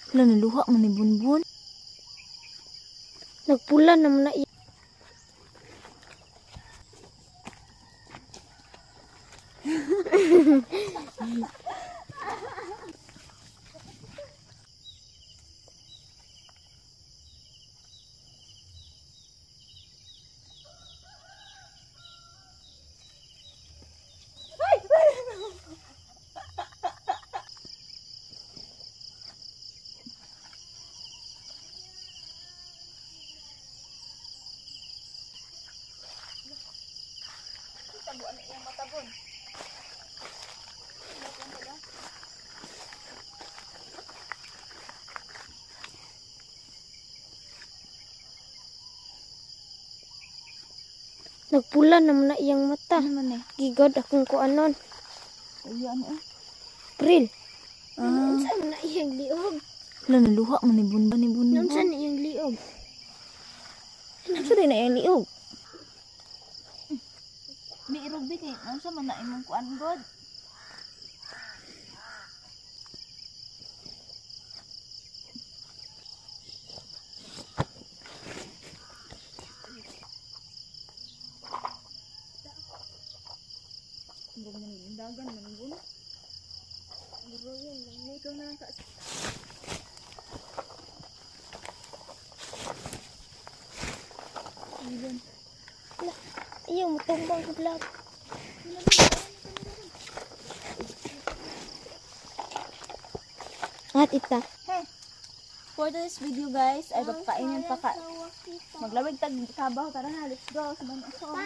Wala naluha man ni Bunbun. Nagpula naman na iya. Nagpula naman na iyang mata. Ano man eh? Gigod akong kuanon. Ayan eh. April. Ah. Saan na iyang liog? Wala naluha man ni Bunbun. Saan na iyang liog? Nasa rin na yung liog. May irugbi kay nasa man na imong kuan god. Dagan man bun. Bro yun, ikaw na ka. Ayaw, matumbang ko vlog. At ita. Hey, for this video guys, ay pagkainin maglawig tag kabaw. Tara na, let's go. Sabahin ako.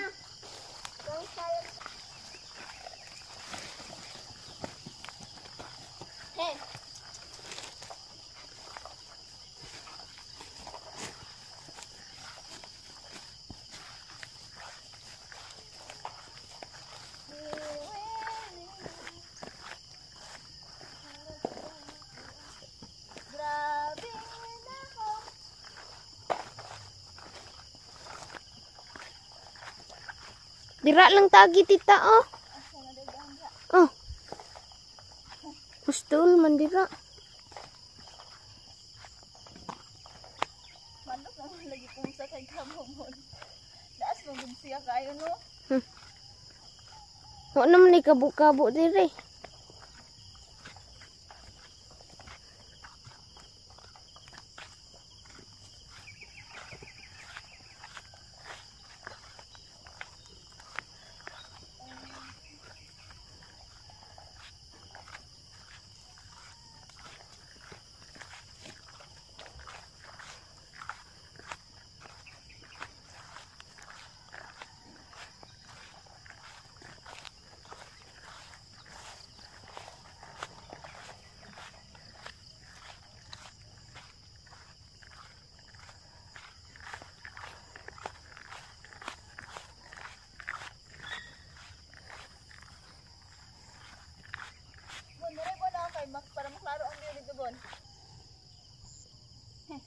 Hey. Dira lang tagi tita oh. Oh. Pustol man dira. Manok naman lagi kung sa kay kamomon. Daas mo siya kayo no? Wa naman ni kabo-kabo dire. Para maklaro ang dito dito bon. Heh.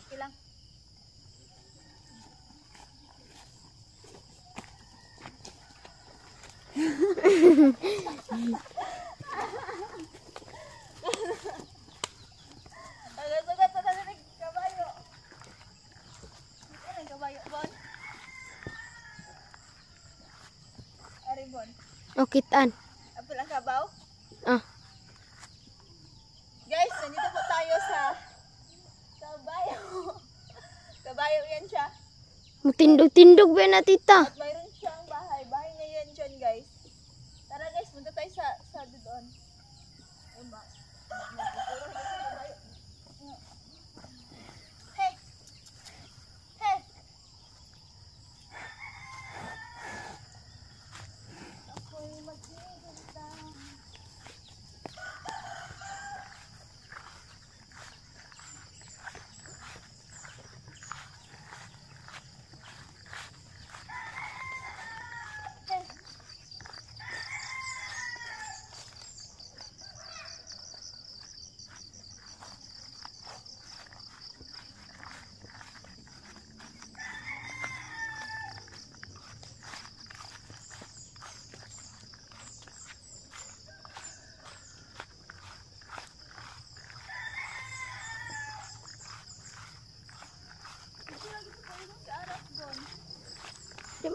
Okay lang. Okay tan. Apil ang kabaw? Ah. Guys, nandito po tayo sa kabayo. Kabayo yan siya. Magtindog-tindog ba na tita? At mayroon siyang bahay. Bahay niya yan dyan guys. Tara guys, punta tayo sa doon. Hey! Hey! Ako'y magigilita.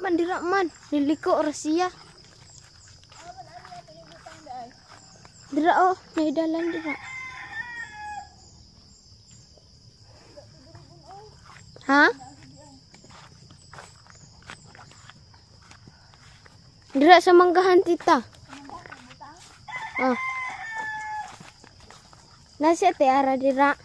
man dira man. Niliko ra siya. Dira oh, may dalan dira. Ha? Dira sa manggahan tita. Oh. Nasi te ara dira.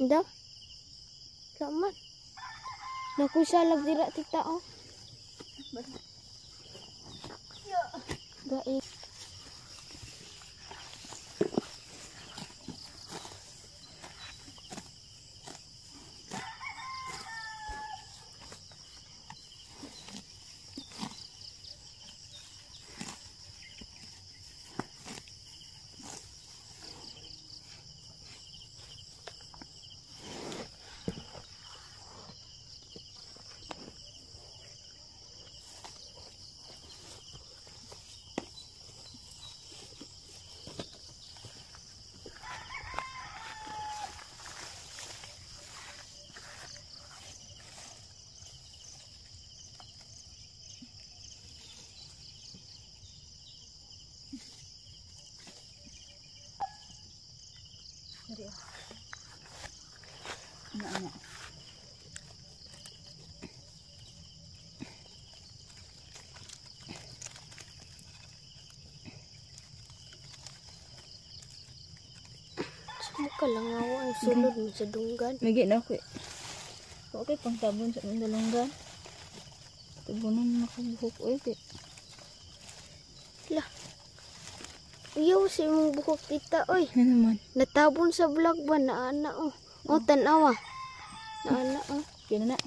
Daw. Kaman. Nakusalag dira tita oh. Gaib. Ana. Sumuka lang ako ang sulod mo sa dunggan. Magi na ako. Okay, pang tabon sa mandalonggan. Tabonan na kabuhok oy kay. Lah. Ayaw si mong buhok tita oy. Ano man? Natabon sa vlog ba na ana oh. Oh tanawa. Na ana oh. Kina na.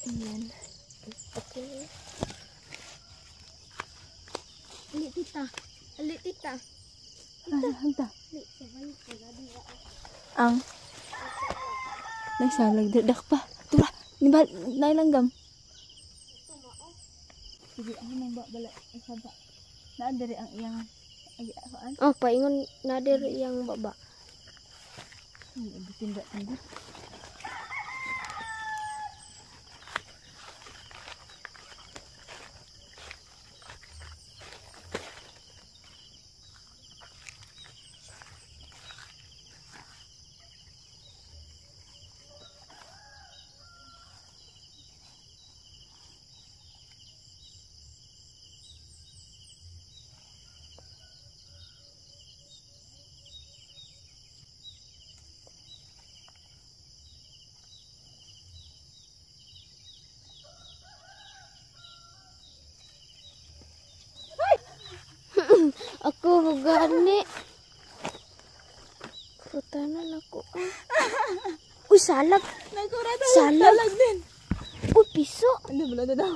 Ayan. Okay. Ali tita. Ali tita. Hanta. Ali sa balik ko na dira. Ang nagsalag dadak pa. Tura, ni ba nailanggam. Sige, ano nang bala isa ba? Naa diri ang iyang agian. Oh, paingon na diri yang baba. Bitinda tanda. Ako gani. Putanan ako. Uy, salag. Naguratan. Salag din. Uy, piso. Ano bala na daw?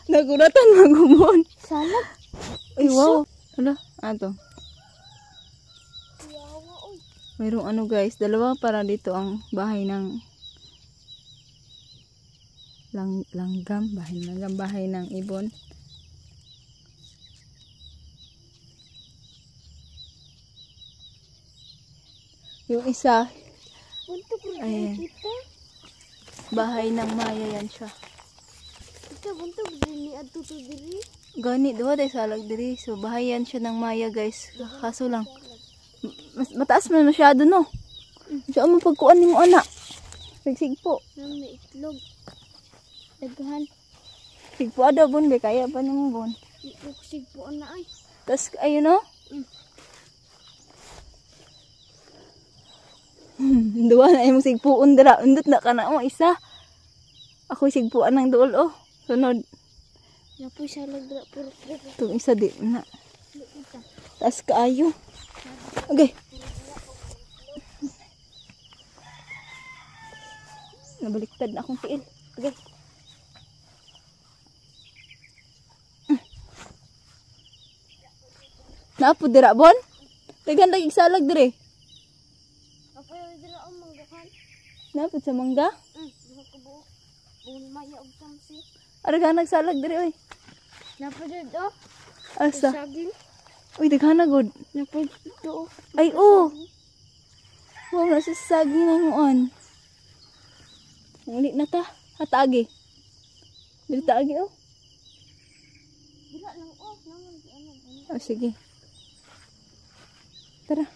Naguratan magumon. Salag. Ay, wow. Ano? Ato. Yawa, uy. Mayroong ano guys, dalawa para dito ang bahay ng langgam, bahay ng ibon. Yung isa, Bunto ko ayan, kita. bahay ng Maya yan siya. Kita bunto dili adto to diri. Gani, duwa day salag diri. So, bahay yan siya ng Maya guys. Kaso lang, mataas man masyado no. Siya mo pagkuan ni mo anak. Sigpo. Nang na itlog. Daghan. Sigpo ada bon, be kaya pa ni mo bon. Iuksig po na ay. Tapos, ayun no. Duwa na yung sigpuon dira. Undot na ka na mo isa. Ako sigpuan ng duol oh. Sunod. Napoy salag dira puro. Itong isa di na. Taas kaayo. Okay. Nabaliktad na akong tiil. Okay. Napo dira bon? Daghan lagi salag dire. Napoy dira ang manggahan. Napo sa mangga? Duha ka buok. Buon maya og samsi. Araga nagsalag dire oy. Napoy dito. Asa? Saging. Uy daghan na gud. Napoy dito. Ay oh. Wow, nasa saging na muon. Ngunit na ta. Hatagi. Dili taagi oh. Dira lang oh. Naman di ano. Oh sige. Tara.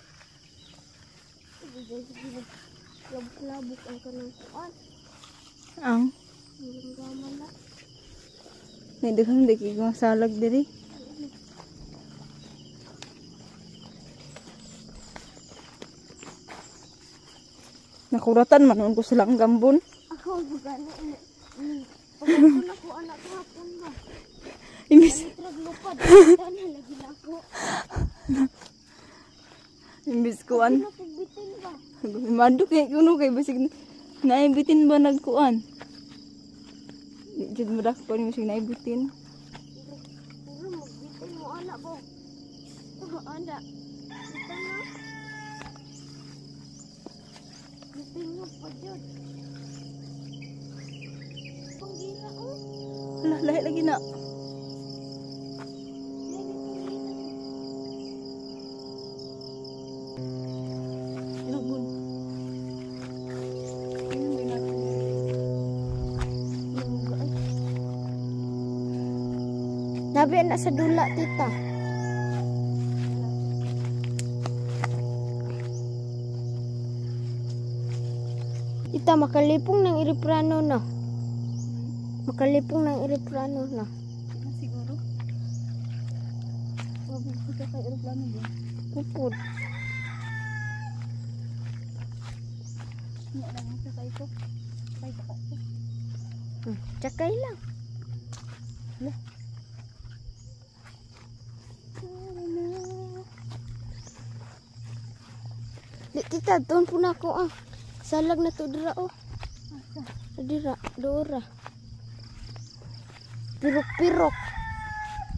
Labok-labok ang kanang kuan. Ang. Ang gaman na. May daghan di kay salag diri. Nakuratan man ko sila ang gambon. Ako bugano. Pagko na ko anak ko hapon ba. Imbis Trag lupad. Dana lagi na ako. imbis kuan. Napagbitin ba? Maduk kay kuno kay basig naibitin ba nagkuan. Di jud mo dak ni basig naibitin. Puro magbitin mo anak ko. Anak. Kita na. Bitin mo pa jud. Pangira oh. Hala, lahi lagi na. Lagun. Ayun, may natin. Nabi na sa dula tita. Tita makalipong ng iriprano na. Makalipong ng iriprano na. Siguro. Wabog ka kay aeroplano ba? Pupod. Hindi lang sa kay ko. Kay ko. Tsakay lang. Di tita, doon po na ako ah. Salag na to dira oh. Dira, dora. Pirok-pirok.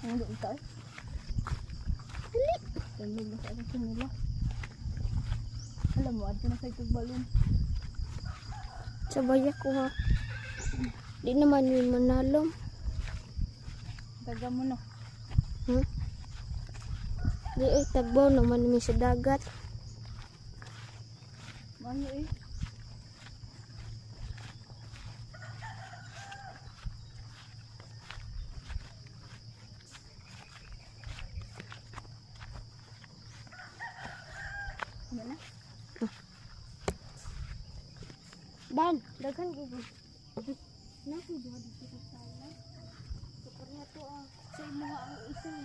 Ang doon ka. Dili. Tulog na sa akin nila. Alam mo, adto na sa itong balon. Sabay ako ha. Di naman yun manalom. Taga mo no. Di tagbaw naman may sa dagat. Ano eh? Ano na? Dan, daghan ko ba? Naku, diha dito sa sala. Kapag na to sa imo ang isang